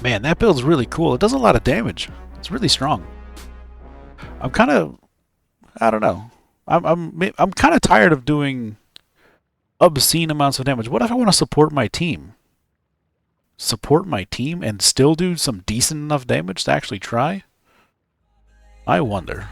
Man, that build's really cool. It does a lot of damage. It's really strong. I'm kind of, I don't know. I'm kind of tired of doing obscene amounts of damage. What if I want to support my team? Support my team and still do some decent enough damage to actually try? I wonder.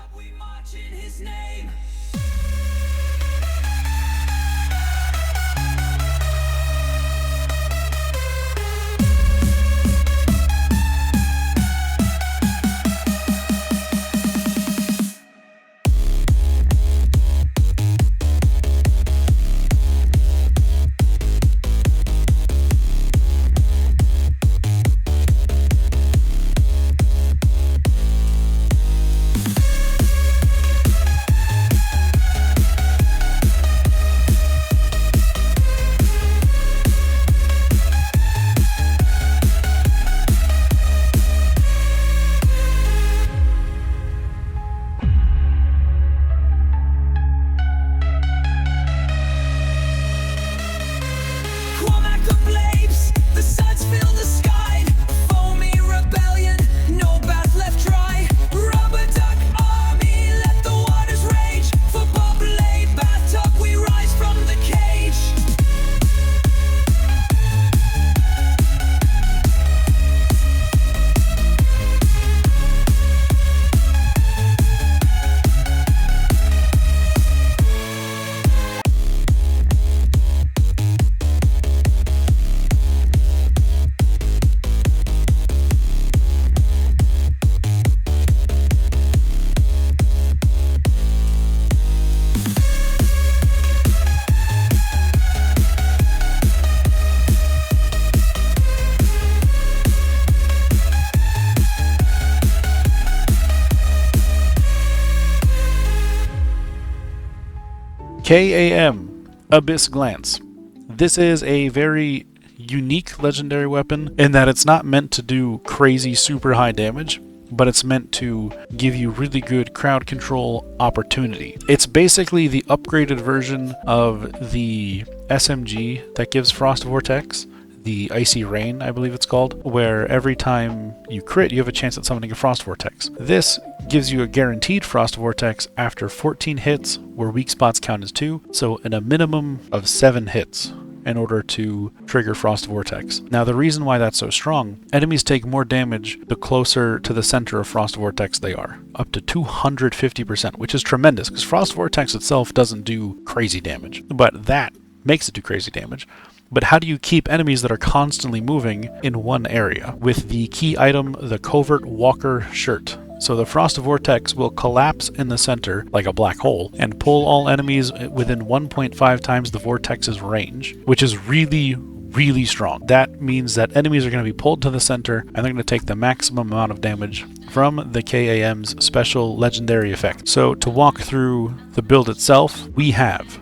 KAM Abyss Glance. This is a very unique legendary weapon in that it's not meant to do crazy super high damage, but it's meant to give you really good crowd control opportunity. It's basically the upgraded version of the SMG that gives Frost Vortex, the Icy Rain, I believe it's called, where every time you crit, you have a chance at summoning a Frost Vortex. This gives you a guaranteed Frost Vortex after 14 hits, where weak spots count as 2, so in a minimum of 7 hits in order to trigger Frost Vortex. Now the reason why that's so strong, enemies take more damage the closer to the center of Frost Vortex they are, up to 250%, which is tremendous, because Frost Vortex itself doesn't do crazy damage, but that makes it do crazy damage. But how do you keep enemies that are constantly moving in one area? With the key item, the Covert Walker Shirt. So the Frost Vortex will collapse in the center like a black hole and pull all enemies within 1.5 times the Vortex's range, which is really strong. That means that enemies are going to be pulled to the center and they're going to take the maximum amount of damage from the KAM's special legendary effect. So to walk through the build itself, we have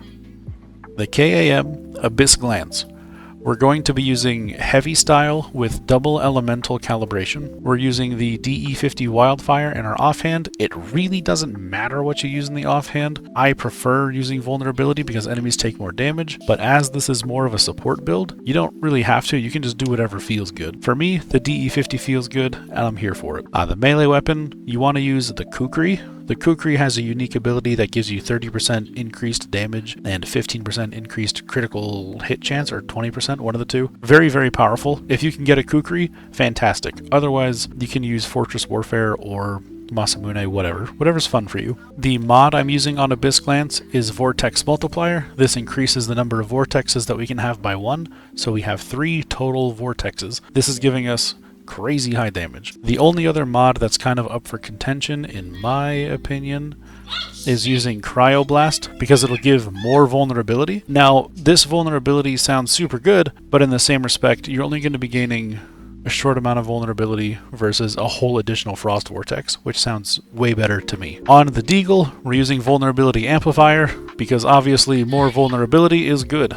the KAM Abyss Glance. We're going to be using heavy style with double elemental calibration. We're using the DE50 Wildfire in our offhand. It really doesn't matter what you use in the offhand. I prefer using vulnerability because enemies take more damage, but as this is more of a support build, you don't really have to. You can just do whatever feels good. For me, the DE50 feels good, and I'm here for it. The melee weapon, you want to use the Kukri. The Kukri has a unique ability that gives you 30% increased damage and 15% increased critical hit chance, or 20%, one of the two. Very powerful. If you can get a Kukri, fantastic. Otherwise, you can use Fortress Warfare or Masamune, whatever's fun for you. The mod I'm using on Abyss Glance is Vortex Multiplier. This increases the number of vortexes that we can have by 1, so we have 3 total vortexes. This is giving us crazy high damage. The only other mod that's kind of up for contention, in my opinion, is using Cryoblast, because it'll give more vulnerability. Now, this vulnerability sounds super good, but in the same respect, you're only going to be gaining a short amount of vulnerability versus a whole additional Frost Vortex, which sounds way better to me. On the Deagle, we're using Vulnerability Amplifier, because obviously more vulnerability is good.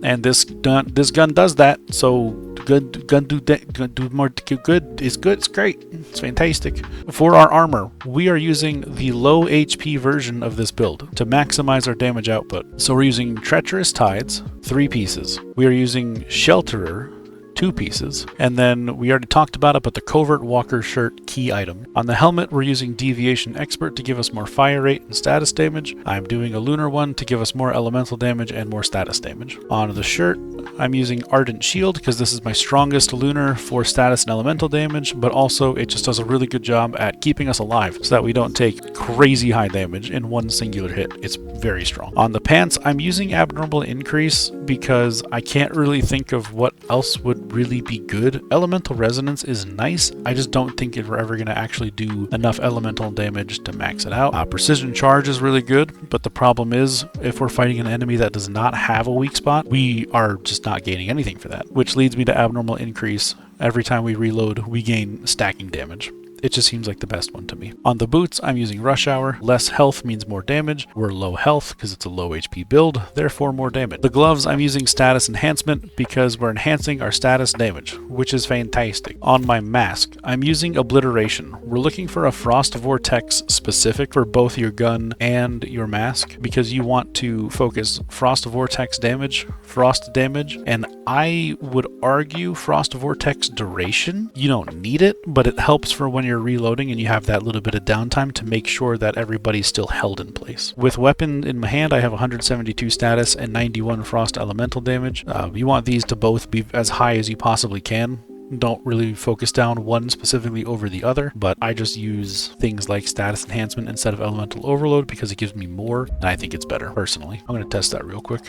And this gun does that, so do more good is good. It's great. It's fantastic. For our armor, we are using the low HP version of this build to maximize our damage output. So we're using Treacherous Tides, 3 pieces. We are using Shelterer, 2 pieces. And then we already talked about it, but the Covert Walker shirt key item. On the helmet, we're using Deviation Expert to give us more fire rate and status damage. I'm doing a lunar one to give us more elemental damage and more status damage. On the shirt, I'm using Ardent Shield because this is my strongest lunar for status and elemental damage, but also it just does a really good job at keeping us alive so that we don't take crazy high damage in one singular hit. It's very strong. On the pants, I'm using Abnormal Increase because I can't really think of what else would really be good. Elemental Resonance is nice. I just don't think we're ever going to actually do enough elemental damage to max it out. Precision Charge is really good, but the problem is if we're fighting an enemy that does not have a weak spot, we are just not gaining anything for that, which leads me to Abnormal Increase. Every time we reload, we gain stacking damage. It just seems like the best one to me. On the boots, I'm using Rush Hour. Less health means more damage. We're low health because it's a low HP build, therefore more damage. The gloves, I'm using Status Enhancement because we're enhancing our status damage, which is fantastic. On my mask, I'm using Obliteration. We're looking for a Frost Vortex specific for both your gun and your mask because you want to focus Frost Vortex damage, Frost damage, and I would argue Frost Vortex duration. You don't need it, but it helps for when you're reloading and you have that little bit of downtime to make sure that everybody's still held in place. With weapon in my hand, I have 172 status and 91 frost elemental damage. You want these to both be as high as you possibly can. Don't really focus down one specifically over the other, but I just use things like status enhancement instead of elemental overload because it gives me more, and I think it's better personally. I'm going to test that real quick.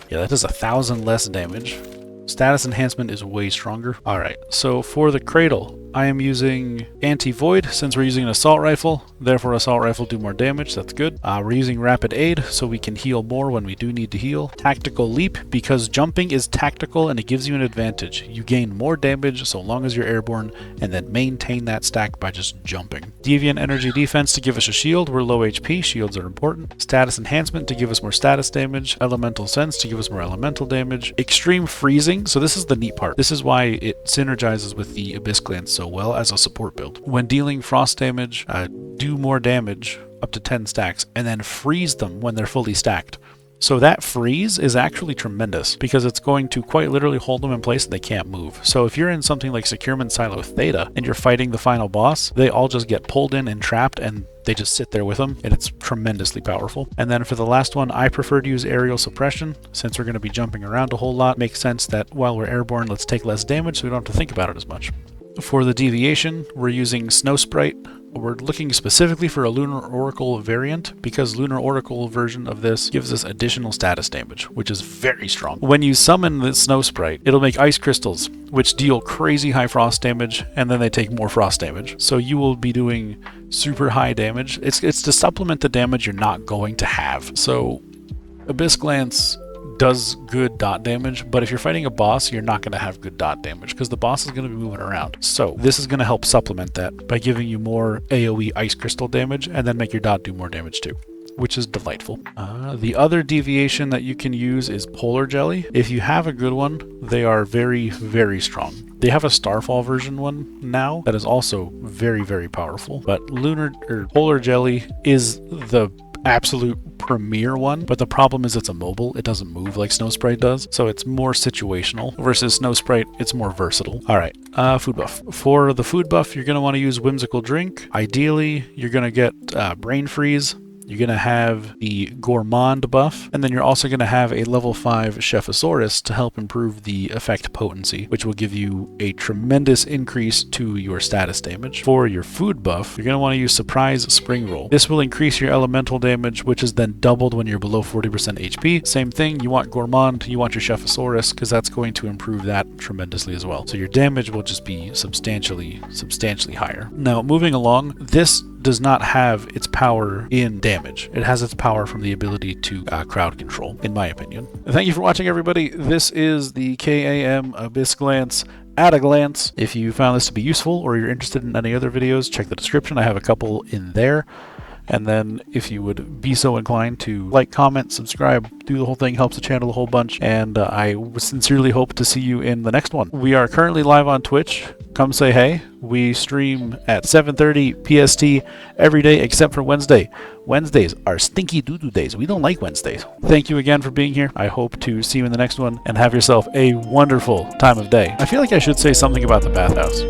Yeah, that does 1,000 less damage. Status enhancement is way stronger. Alright, so for the Cradle, I am using Anti-Void since we're using an assault rifle. Therefore, assault rifle do more damage. That's good. We're using Rapid Aid so we can heal more when we do need to heal. Tactical Leap because jumping is tactical and it gives you an advantage. You gain more damage so long as you're airborne and then maintain that stack by just jumping. Deviant Energy Defense to give us a shield. We're low HP. Shields are important. Status Enhancement to give us more status damage. Elemental Sense to give us more elemental damage. Extreme Freezing. So this is the neat part. This is why it synergizes with the Abyss Glance so well as a support build. When dealing frost damage, do more damage up to 10 stacks and then freeze them when they're fully stacked. So that freeze is actually tremendous because it's going to quite literally hold them in place and they can't move. So if you're in something like Securement Silo Theta and you're fighting the final boss, they all just get pulled in and trapped and they just sit there with them, and it's tremendously powerful. And then for the last one, I prefer to use Aerial Suppression. Since we're going to be jumping around a whole lot, makes sense that while we're airborne, let's take less damage so we don't have to think about it as much. For the Deviation, we're using Snow Sprite. We're looking specifically for a Lunar Oracle variant because Lunar Oracle version of this gives us additional status damage, which is very strong. When you summon the Snow Sprite, it'll make ice crystals, which deal crazy high frost damage, and then they take more frost damage. So you will be doing super high damage. It's to supplement the damage you're not going to have. So Abyss Glance does good dot damage, but if you're fighting a boss, you're not going to have good dot damage because the boss is going to be moving around. So this is going to help supplement that by giving you more AoE ice crystal damage and then make your dot do more damage too, which is delightful. The other deviation that you can use is Polar Jelly. If you have a good one, they are very, very strong. They have a Starfall version one now that is also very, very powerful, but Polar Jelly is the absolute premier one, but the problem is it's a mobile. It doesn't move like Snow Sprite does, so it's more situational versus Snow Sprite, it's more versatile. Alright, food buff. For the food buff, you're going to want to use Whimsical Drink. Ideally, you're going to get Brain Freeze. You're going to have the Gourmand buff, and then you're also going to have a level 5 Chefosaurus to help improve the effect potency, which will give you a tremendous increase to your status damage. For your food buff, you're going to want to use Surprise Spring Roll. This will increase your elemental damage, which is then doubled when you're below 40% HP. Same thing, you want Gourmand, you want your Chefosaurus, because that's going to improve that tremendously as well. So your damage will just be substantially higher. Now, moving along, this does not have its power in damage. It has its power from the ability to crowd control, in my opinion. Thank you for watching, everybody. This is the KAM Abyss Glance at a glance. If you found this to be useful or you're interested in any other videos, check the description. I have a couple in there. And then if you would be so inclined to like, comment, subscribe, do the whole thing, helps the channel a whole bunch. And I sincerely hope to see you in the next one. We are currently live on Twitch. Come say hey. We stream at 7:30 PST every day except for Wednesday. Wednesdays are stinky doo-doo days. We don't like Wednesdays. Thank you again for being here. I hope to see you in the next one, and have yourself a wonderful time of day. I feel like I should say something about the bathhouse.